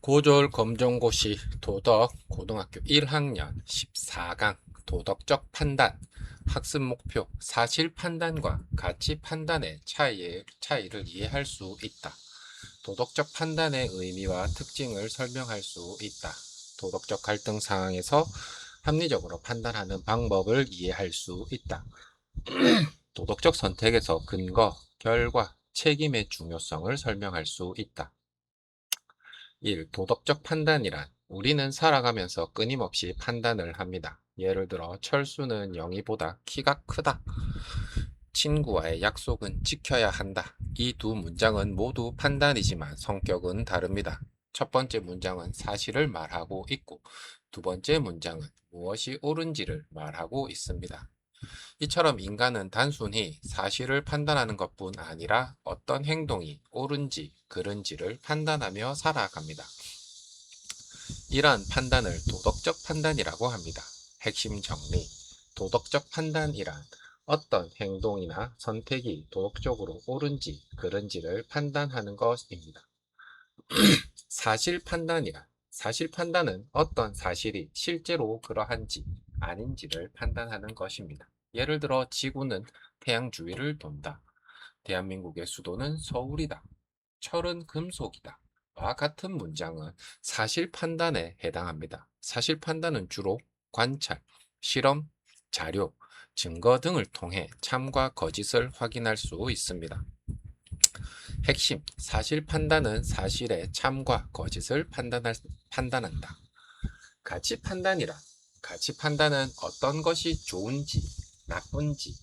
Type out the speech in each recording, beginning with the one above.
고졸 검정고시 도덕 고등학교 1학년 14강 도덕적 판단 학습 목표 사실 판단과 가치 판단의 차이를 이해할 수 있다. 도덕적 판단의 의미와 특징을 설명할 수 있다. 도덕적 갈등 상황에서 합리적으로 판단하는 방법을 이해할 수 있다. 도덕적 선택에서 근거, 결과, 책임의 중요성을 설명할 수 있다. 1. 도덕적 판단이란 우리는 살아가면서 끊임없이 판단을 합니다. 예를 들어 철수는 영희보다 키가 크다. 친구와의 약속은 지켜야 한다. 이 두 문장은 모두 판단이지만 성격은 다릅니다. 첫 번째 문장은 사실을 말하고 있고 두 번째 문장은 무엇이 옳은지를 말하고 있습니다. 이처럼 인간은 단순히 사실을 판단하는 것뿐 아니라 어떤 행동이 옳은지 그른지를 판단하며 살아갑니다. 이러한 판단을 도덕적 판단이라고 합니다. 핵심 정리. 도덕적 판단이란 어떤 행동이나 선택이 도덕적으로 옳은지 그른지를 판단하는 것입니다. 사실 판단이란 사실 판단은 어떤 사실이 실제로 그러한지 아닌지를 판단하는 것입니다. 예를 들어 지구는 태양 주위를 돈다. 대한민국의 수도는 서울이다. 철은 금속이다. 와 같은 문장은 사실 판단에 해당합니다. 사실 판단은 주로 관찰, 실험, 자료, 증거 등을 통해 참과 거짓을 확인할 수 있습니다. 핵심, 사실 판단은 사실의 참과 거짓을 판단한다. 가치 판단이란 가치 판단은 어떤 것이 좋은지, 나쁜지,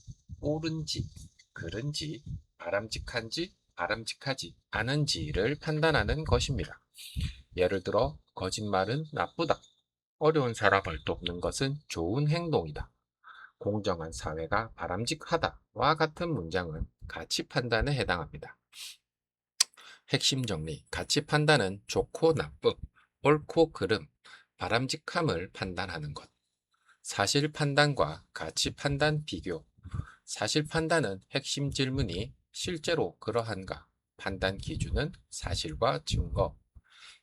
옳은지, 그른지, 바람직하지 않은지를 판단하는 것입니다. 예를 들어 거짓말은 나쁘다. 어려운 사람을 돕는 것은 좋은 행동이다. 공정한 사회가 바람직하다와 같은 문장은 가치 판단에 해당합니다. 핵심 정리. 가치 판단은 좋고 나쁨, 옳고 그름, 바람직함을 판단하는 것. 사실 판단과 가치 판단 비교. 사실 판단은 핵심 질문이 실제로 그러한가? 판단 기준은 사실과 증거.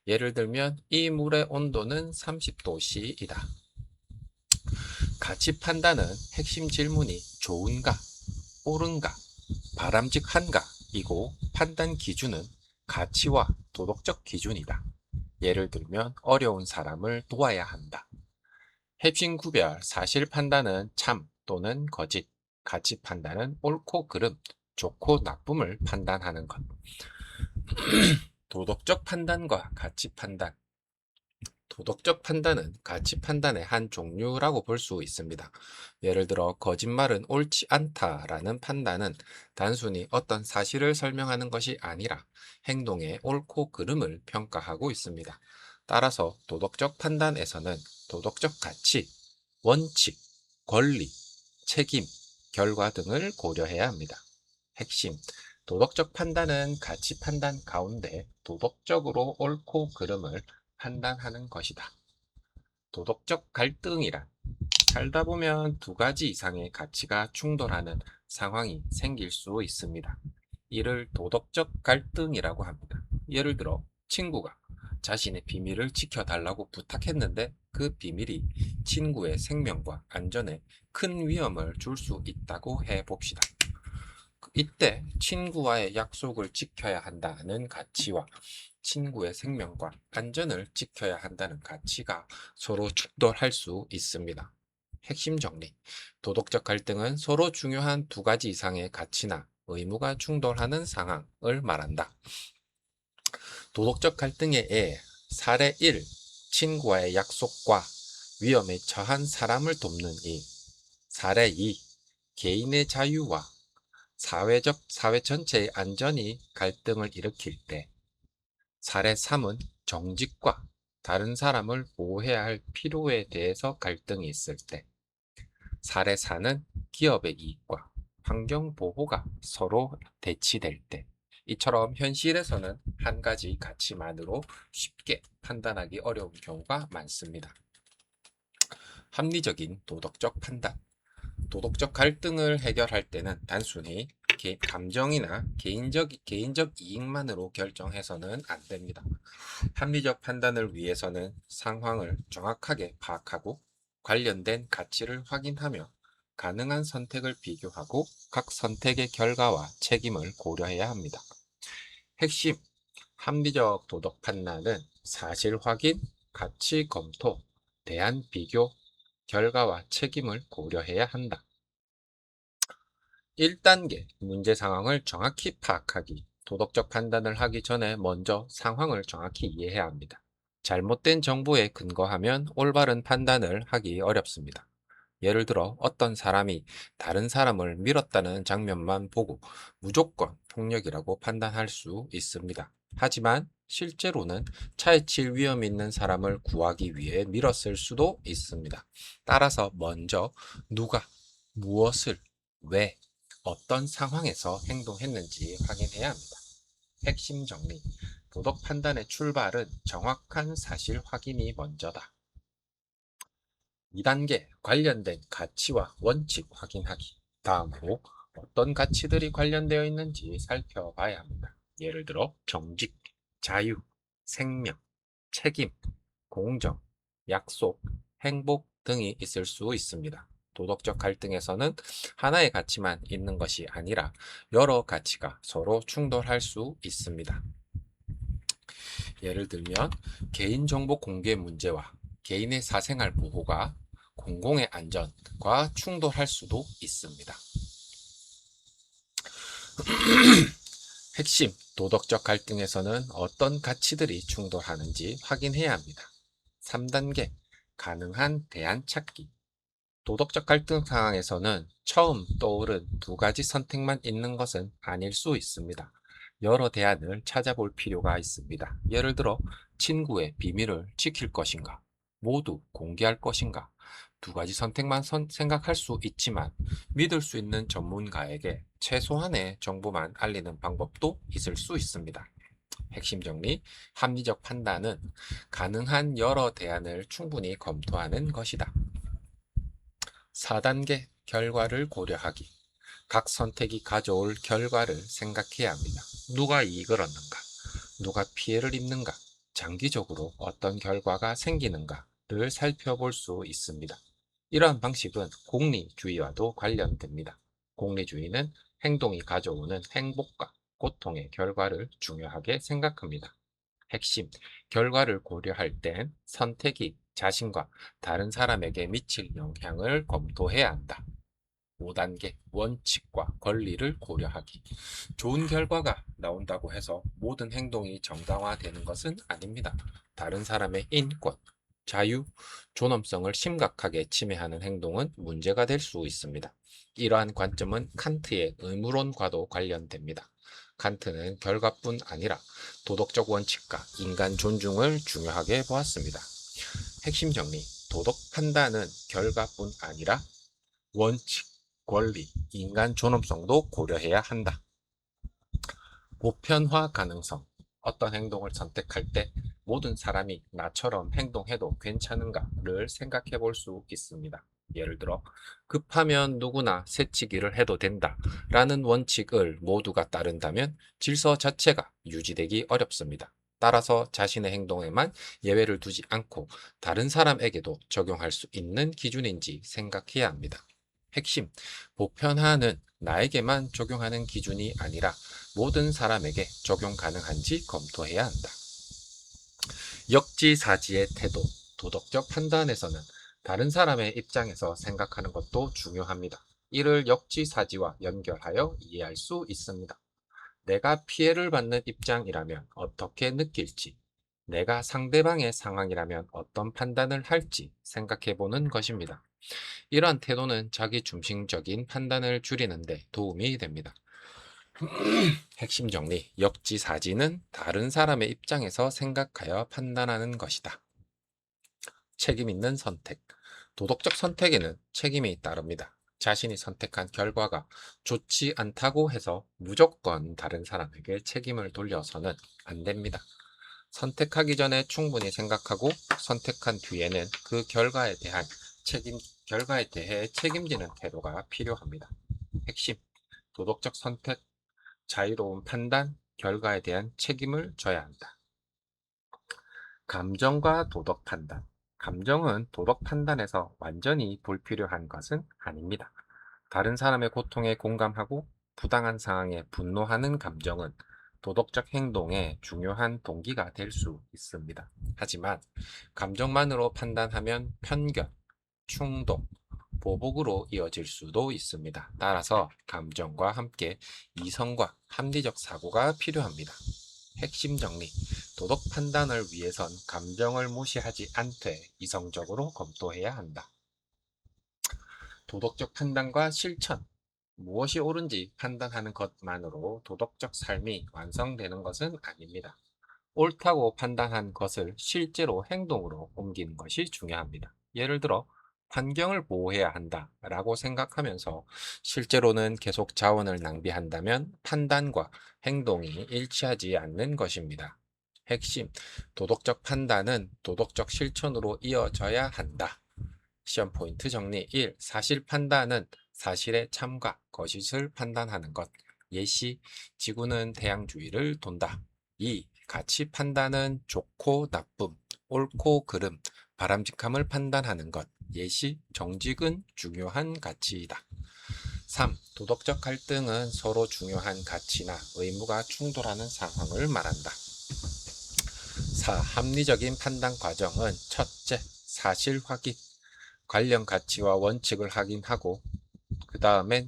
예를 들면 이 물의 온도는 30도씨이다. 가치 판단은 핵심 질문이 좋은가, 옳은가, 바람직한가 이고 판단 기준은 가치와 도덕적 기준이다. 예를 들면 어려운 사람을 도와야 한다. 핵심 구별 사실 판단은 참 또는 거짓, 가치 판단은 옳고 그름, 좋고 나쁨을 판단하는 것. 도덕적 판단과 가치 판단. 도덕적 판단은 가치 판단의 한 종류라고 볼 수 있습니다. 예를 들어 거짓말은 옳지 않다라는 판단은 단순히 어떤 사실을 설명하는 것이 아니라 행동의 옳고 그름을 평가하고 있습니다. 따라서 도덕적 판단에서는 도덕적 가치, 원칙, 권리, 책임, 결과 등을 고려해야 합니다. 핵심, 도덕적 판단은 가치 판단 가운데 도덕적으로 옳고 그름을 판단하는 것이다. 도덕적 갈등이란 살다 보면 두 가지 이상의 가치가 충돌하는 상황이 생길 수 있습니다. 이를 도덕적 갈등이라고 합니다. 예를 들어 친구가 자신의 비밀을 지켜달라고 부탁했는데 그 비밀이 친구의 생명과 안전에 큰 위험을 줄 수 있다고 해봅시다. 이때 친구와의 약속을 지켜야 한다는 가치와 친구의 생명과 안전을 지켜야 한다는 가치가 서로 충돌할 수 있습니다. 핵심 정리. 도덕적 갈등은 서로 중요한 두 가지 이상의 가치나 의무가 충돌하는 상황을 말한다. 도덕적 갈등의 예, 사례 1. 친구와의 약속과 위험에 처한 사람을 돕는 일. 사례 2. 개인의 자유와 사회 전체의 안전이 갈등을 일으킬 때. 사례 3은 정직과 다른 사람을 보호해야 할 필요에 대해서 갈등이 있을 때. 사례 4는 기업의 이익과 환경 보호가 서로 대치될 때. 이처럼 현실에서는 한 가지 가치만으로 쉽게 판단하기 어려운 경우가 많습니다. 합리적인 도덕적 판단. 도덕적 갈등을 해결할 때는 단순히 감정이나 개인적 이익만으로 결정해서는 안 됩니다. 합리적 판단을 위해서는 상황을 정확하게 파악하고 관련된 가치를 확인하며 가능한 선택을 비교하고 각 선택의 결과와 책임을 고려해야 합니다. 핵심, 합리적 도덕 판단은 사실 확인, 가치 검토, 대안 비교, 결과와 책임을 고려해야 한다. 1단계, 문제 상황을 정확히 파악하기. 도덕적 판단을 하기 전에 먼저 상황을 정확히 이해해야 합니다. 잘못된 정보에 근거하면 올바른 판단을 하기 어렵습니다. 예를 들어 어떤 사람이 다른 사람을 밀었다는 장면만 보고 무조건 폭력이라고 판단할 수 있습니다. 하지만 실제로는 차에 칠 위험이 있는 사람을 구하기 위해 밀었을 수도 있습니다. 따라서 먼저 누가, 무엇을, 왜, 어떤 상황에서 행동했는지 확인해야 합니다. 핵심 정리. 도덕 판단의 출발은 정확한 사실 확인이 먼저다. 2단계 관련된 가치와 원칙 확인하기. 다음으로 어떤 가치들이 관련되어 있는지 살펴봐야 합니다. 예를 들어 정직, 자유, 생명, 책임, 공정, 약속, 행복 등이 있을 수 있습니다. 도덕적 갈등에서는 하나의 가치만 있는 것이 아니라 여러 가치가 서로 충돌할 수 있습니다. 예를 들면 개인정보 공개 문제와 개인의 사생활 보호가 공공의 안전과 충돌할 수도 있습니다. 핵심, 도덕적 갈등에서는 어떤 가치들이 충돌하는지 확인해야 합니다. 3단계, 가능한 대안 찾기. 도덕적 갈등 상황에서는 처음 떠오른 두 가지 선택만 있는 것은 아닐 수 있습니다. 여러 대안을 찾아볼 필요가 있습니다. 예를 들어 친구의 비밀을 지킬 것인가, 모두 공개할 것인가. 두 가지 선택만 생각할 수 있지만 믿을 수 있는 전문가에게 최소한의 정보만 알리는 방법도 있을 수 있습니다. 핵심 정리, 합리적 판단은 가능한 여러 대안을 충분히 검토하는 것이다. 4단계 결과를 고려하기. 각 선택이 가져올 결과를 생각해야 합니다. 누가 이익을 얻는가? 누가 피해를 입는가? 장기적으로 어떤 결과가 생기는가를 살펴볼 수 있습니다. 이러한 방식은 공리주의와도 관련됩니다. 공리주의는 행동이 가져오는 행복과 고통의 결과를 중요하게 생각합니다. 핵심, 결과를 고려할 땐 선택이 자신과 다른 사람에게 미칠 영향을 검토해야 한다. 5단계, 원칙과 권리를 고려하기. 좋은 결과가 나온다고 해서 모든 행동이 정당화되는 것은 아닙니다. 다른 사람의 인권, 자유, 존엄성을 심각하게 침해하는 행동은 문제가 될 수 있습니다. 이러한 관점은 칸트의 의무론과도 관련됩니다. 칸트는 결과뿐 아니라 도덕적 원칙과 인간 존중을 중요하게 보았습니다. 핵심 정리, 도덕 판단은 결과뿐 아니라 원칙, 권리, 인간 존엄성도 고려해야 한다. 보편화 가능성. 어떤 행동을 선택할 때 모든 사람이 나처럼 행동해도 괜찮은가를 생각해 볼 수 있습니다. 예를 들어 급하면 누구나 새치기를 해도 된다 라는 원칙을 모두가 따른다면 질서 자체가 유지되기 어렵습니다. 따라서 자신의 행동에만 예외를 두지 않고 다른 사람에게도 적용할 수 있는 기준인지 생각해야 합니다. 핵심, 보편화는 나에게만 적용하는 기준이 아니라 모든 사람에게 적용 가능한지 검토해야 한다. 역지사지의 태도, 도덕적 판단에서는 다른 사람의 입장에서 생각하는 것도 중요합니다. 이를 역지사지와 연결하여 이해할 수 있습니다. 내가 피해를 받는 입장이라면 어떻게 느낄지, 내가 상대방의 상황이라면 어떤 판단을 할지 생각해 보는 것입니다. 이러한 태도는 자기 중심적인 판단을 줄이는 데 도움이 됩니다. 핵심 정리, 역지사지는 다른 사람의 입장에서 생각하여 판단하는 것이다. 책임 있는 선택. 도덕적 선택에는 책임이 따릅니다. 자신이 선택한 결과가 좋지 않다고 해서 무조건 다른 사람에게 책임을 돌려서는 안 됩니다. 선택하기 전에 충분히 생각하고 선택한 뒤에는 그 결과에 대해 책임지는 태도가 필요합니다. 핵심, 도덕적 선택, 자유로운 판단, 결과에 대한 책임을 져야 한다. 감정과 도덕 판단. 감정은 도덕 판단에서 완전히 불필요한 것은 아닙니다. 다른 사람의 고통에 공감하고 부당한 상황에 분노하는 감정은 도덕적 행동의 중요한 동기가 될 수 있습니다. 하지만 감정만으로 판단하면 편견, 충동, 보복으로 이어질 수도 있습니다. 따라서 감정과 함께 이성과 합리적 사고가 필요합니다. 핵심 정리. 도덕 판단을 위해선 감정을 무시하지 않되 이성적으로 검토해야 한다. 도덕적 판단과 실천. 무엇이 옳은지 판단하는 것만으로 도덕적 삶이 완성되는 것은 아닙니다. 옳다고 판단한 것을 실제로 행동으로 옮기는 것이 중요합니다. 예를 들어, 환경을 보호해야 한다라고 생각하면서 실제로는 계속 자원을 낭비한다면 판단과 행동이 일치하지 않는 것입니다. 핵심, 도덕적 판단은 도덕적 실천으로 이어져야 한다. 시험 포인트 정리 1. 사실 판단은 사실의 참과 거짓을 판단하는 것. 예시, 지구는 태양주위를 돈다. 2. 가치 판단은 좋고 나쁨, 옳고 그름, 바람직함을 판단하는 것. 예시, 정직은 중요한 가치이다. 3. 도덕적 갈등은 서로 중요한 가치나 의무가 충돌하는 상황을 말한다. 4. 합리적인 판단 과정은 첫째, 사실 확인, 관련 가치와 원칙을 확인하고 그 다음에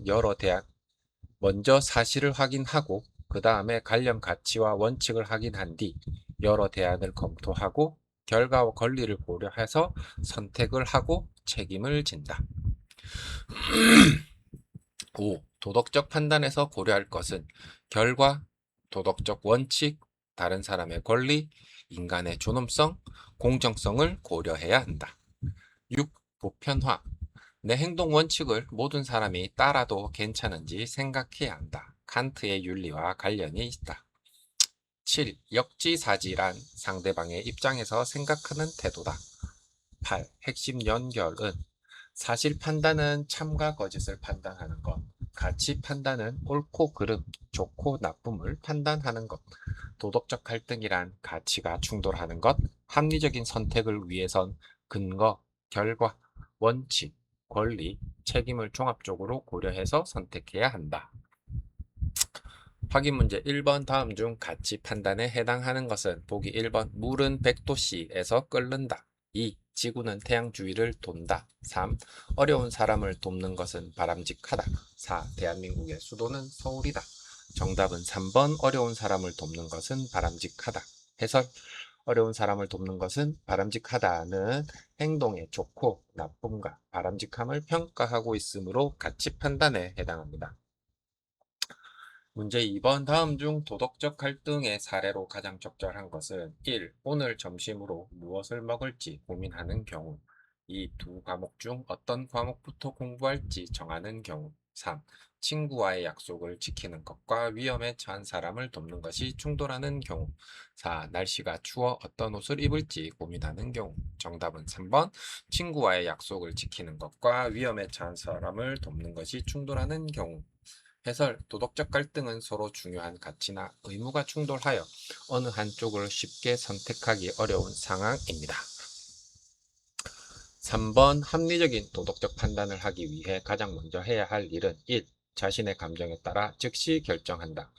먼저 사실을 확인하고 그 다음에 관련 가치와 원칙을 확인한 뒤 여러 대안을 검토하고 결과와 권리를 고려해서 선택을 하고 책임을 진다. 5. 도덕적 판단에서 고려할 것은 결과, 도덕적 원칙, 다른 사람의 권리, 인간의 존엄성, 공정성을 고려해야 한다. 6. 보편화. 내 행동 원칙을 모든 사람이 따라도 괜찮은지 생각해야 한다. 칸트의 윤리와 관련이 있다. 7. 역지사지란 상대방의 입장에서 생각하는 태도다. 8. 핵심 연결은 사실 판단은 참과 거짓을 판단하는 것, 가치 판단은 옳고 그름, 좋고 나쁨을 판단하는 것, 도덕적 갈등이란 가치가 충돌하는 것, 합리적인 선택을 위해선 근거, 결과, 원칙, 권리, 책임을 종합적으로 고려해서 선택해야 한다. 확인 문제 1번 다음 중 가치 판단에 해당하는 것은 보기 1번 물은 100도씨에서 끓는다. 2. 지구는 태양 주위를 돈다. 3. 어려운 사람을 돕는 것은 바람직하다. 4. 대한민국의 수도는 서울이다. 정답은 3번 어려운 사람을 돕는 것은 바람직하다. 해설 어려운 사람을 돕는 것은 바람직하다는 행동의 좋고 나쁨과 바람직함을 평가하고 있으므로 가치 판단에 해당합니다. 문제 2번 다음 중 도덕적 갈등의 사례로 가장 적절한 것은 1. 오늘 점심으로 무엇을 먹을지 고민하는 경우 2. 두 과목 중 어떤 과목부터 공부할지 정하는 경우 3. 친구와의 약속을 지키는 것과 위험에 처한 사람을 돕는 것이 충돌하는 경우 4. 날씨가 추워 어떤 옷을 입을지 고민하는 경우 정답은 3번 친구와의 약속을 지키는 것과 위험에 처한 사람을 돕는 것이 충돌하는 경우 해설, 도덕적 갈등은 서로 중요한 가치나 의무가 충돌하여 어느 한쪽을 쉽게 선택하기 어려운 상황입니다. 3번 합리적인 도덕적 판단을 하기 위해 가장 먼저 해야 할 일은 1. 자신의 감정에 따라 즉시 결정한다.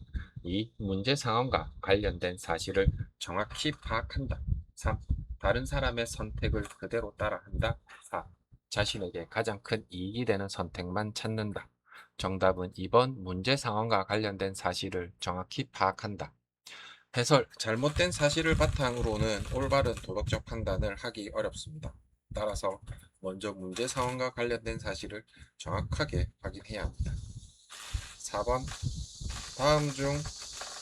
2. 문제 상황과 관련된 사실을 정확히 파악한다. 3. 다른 사람의 선택을 그대로 따라한다. 4. 자신에게 가장 큰 이익이 되는 선택만 찾는다. 정답은 2번 문제 상황과 관련된 사실을 정확히 파악한다. 해설, 잘못된 사실을 바탕으로는 올바른 도덕적 판단을 하기 어렵습니다. 따라서 먼저 문제 상황과 관련된 사실을 정확하게 확인해야 합니다. 4번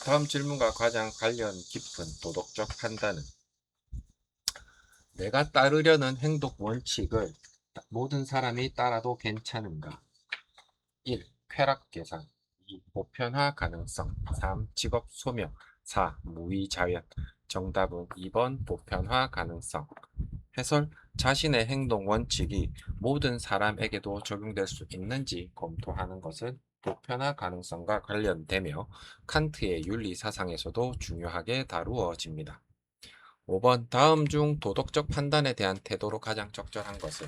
다음 질문과 가장 관련 깊은 도덕적 판단은 내가 따르려는 행동 원칙을 모든 사람이 따라도 괜찮은가? 1. 쾌락 계산 2. 보편화 가능성 3. 직업 소멸 4. 무의 자연 정답은 2번 보편화 가능성 해설 자신의 행동 원칙이 모든 사람에게도 적용될 수 있는지 검토하는 것은 보편화 가능성과 관련되며 칸트의 윤리 사상에서도 중요하게 다루어집니다. 5번 다음 중 도덕적 판단에 대한 태도로 가장 적절한 것은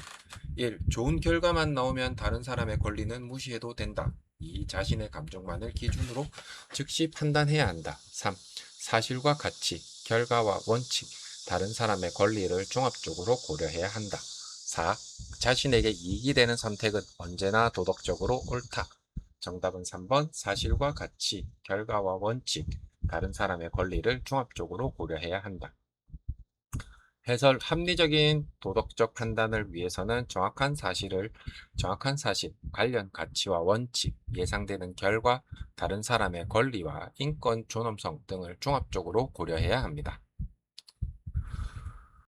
1. 좋은 결과만 나오면 다른 사람의 권리는 무시해도 된다. 2. 자신의 감정만을 기준으로 즉시 판단해야 한다. 3. 사실과 가치, 결과와 원칙, 다른 사람의 권리를 종합적으로 고려해야 한다. 4. 자신에게 이익이 되는 선택은 언제나 도덕적으로 옳다. 정답은 3번 사실과 가치, 결과와 원칙, 다른 사람의 권리를 종합적으로 고려해야 한다. 해설 합리적인 도덕적 판단을 위해서는 정확한 사실, 관련 가치와 원칙, 예상되는 결과, 다른 사람의 권리와 인권 존엄성 등을 종합적으로 고려해야 합니다.